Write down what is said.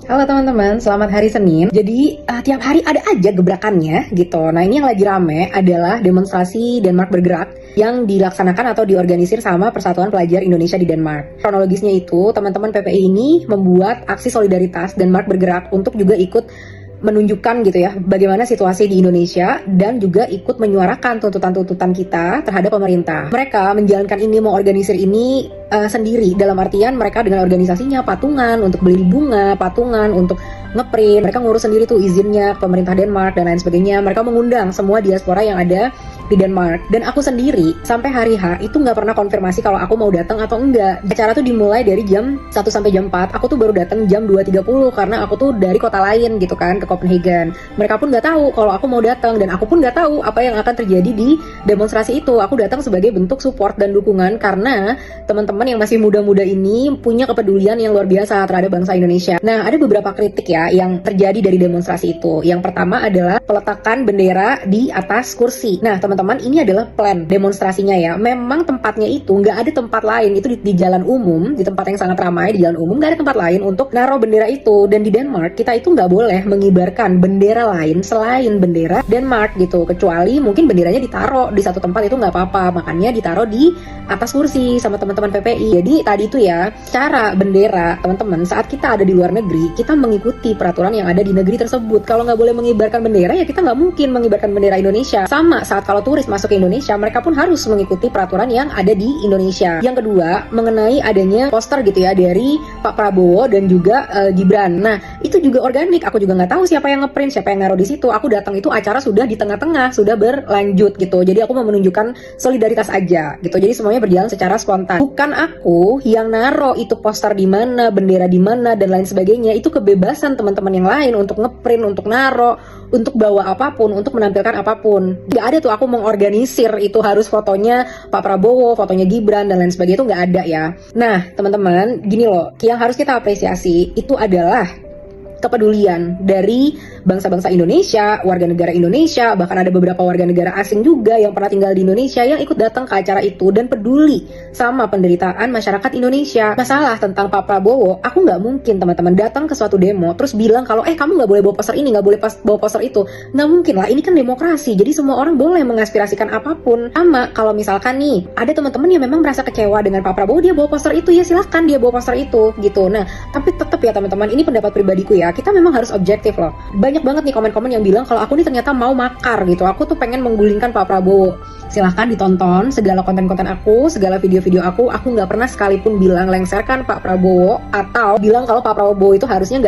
Halo teman-teman, selamat hari Senin. Jadi tiap hari ada aja gebrakannya gitu. Nah ini yang lagi rame adalah demonstrasi Denmark bergerak yang dilaksanakan atau diorganisir sama Persatuan Pelajar Indonesia di Denmark. Kronologisnya itu teman-teman PPI ini membuat aksi solidaritas Denmark bergerak untuk juga ikut menunjukkan gitu ya bagaimana situasi di Indonesia dan juga ikut menyuarakan tuntutan-tuntutan kita terhadap pemerintah. Mereka menjalankan ini, mau organisir ini sendiri, dalam artian mereka dengan organisasinya patungan untuk beli bunga, patungan untuk ngeprint, mereka ngurus sendiri tuh izinnya pemerintah Denmark dan lain sebagainya. Mereka mengundang semua diaspora yang ada di Denmark. Dan aku sendiri sampai hari H itu nggak pernah konfirmasi kalau aku mau datang atau enggak. Acara tuh dimulai dari jam 1 sampai jam 4. Aku tuh baru datang jam 2.30 karena aku tuh dari kota lain gitu kan, ke Copenhagen. Mereka pun nggak tahu kalau aku mau datang dan aku pun nggak tahu apa yang akan terjadi di demonstrasi itu. Aku datang sebagai bentuk support dan dukungan karena teman-teman yang masih muda-muda ini punya kepedulian yang luar biasa terhadap bangsa Indonesia. Nah, ada beberapa kritik ya yang terjadi dari demonstrasi itu. Yang pertama adalah peletakan bendera di atas kursi. Nah, teman-teman, ini adalah plan demonstrasinya ya. Memang tempatnya itu nggak ada tempat lain, itu di jalan umum, di tempat yang sangat ramai, di jalan umum nggak ada tempat lain untuk naruh bendera itu. Dan di Denmark kita itu nggak boleh mengibarkan bendera lain selain bendera Denmark gitu, kecuali mungkin benderanya ditaruh di satu tempat itu nggak apa-apa, makanya ditaruh di atas kursi sama teman-teman PPI. Jadi tadi itu ya, cara bendera teman-teman saat kita ada di luar negeri, kita mengikuti peraturan yang ada di negeri tersebut. Kalau nggak boleh mengibarkan bendera ya kita nggak mungkin mengibarkan bendera Indonesia. Sama saat kalau turis masuk ke Indonesia, mereka pun harus mengikuti peraturan yang ada di Indonesia. Yang kedua, mengenai adanya poster gitu ya dari Pak Prabowo dan juga Gibran. Nah, itu juga organik. Aku juga nggak tahu siapa yang ngeprint, siapa yang naruh di situ. Aku datang itu acara sudah di tengah-tengah, sudah berlanjut gitu. Jadi aku mau menunjukkan solidaritas aja gitu. Jadi semuanya berjalan secara spontan. Bukan aku yang naruh itu poster di mana, bendera di mana dan lain sebagainya. Itu kebebasan teman-teman yang lain untuk ngeprint, untuk naruh, untuk bawa apapun, untuk menampilkan apapun. Gak ada tuh aku mengorganisir itu harus fotonya Pak Prabowo, fotonya Gibran dan lain sebagainya, itu gak ada ya. Nah teman-teman, gini loh, yang harus kita apresiasi itu adalah kepedulian dari bangsa-bangsa Indonesia, warga negara Indonesia, bahkan ada beberapa warga negara asing juga yang pernah tinggal di Indonesia yang ikut datang ke acara itu dan peduli sama penderitaan masyarakat Indonesia. Masalah tentang Pak Prabowo, aku nggak mungkin teman-teman datang ke suatu demo terus bilang kalau kamu nggak boleh bawa poster ini, nggak boleh bawa poster itu. Nggak mungkin lah, ini kan demokrasi, jadi semua orang boleh mengaspirasikan apapun. Sama kalau misalkan nih ada teman-teman yang memang merasa kecewa dengan Pak Prabowo, dia bawa poster itu, ya silahkan dia bawa poster itu gitu. Nah tapi tetap ya teman-teman, ini pendapat pribadiku ya, kita memang harus objektif loh. Banyak banget nih komen-komen yang bilang kalau aku nih ternyata mau makar gitu, aku tuh pengen menggulingkan Pak Prabowo. Silahkan ditonton segala konten-konten aku, segala video-video aku nggak pernah sekalipun bilang lengserkan Pak Prabowo atau bilang kalau Pak Prabowo itu harusnya nggak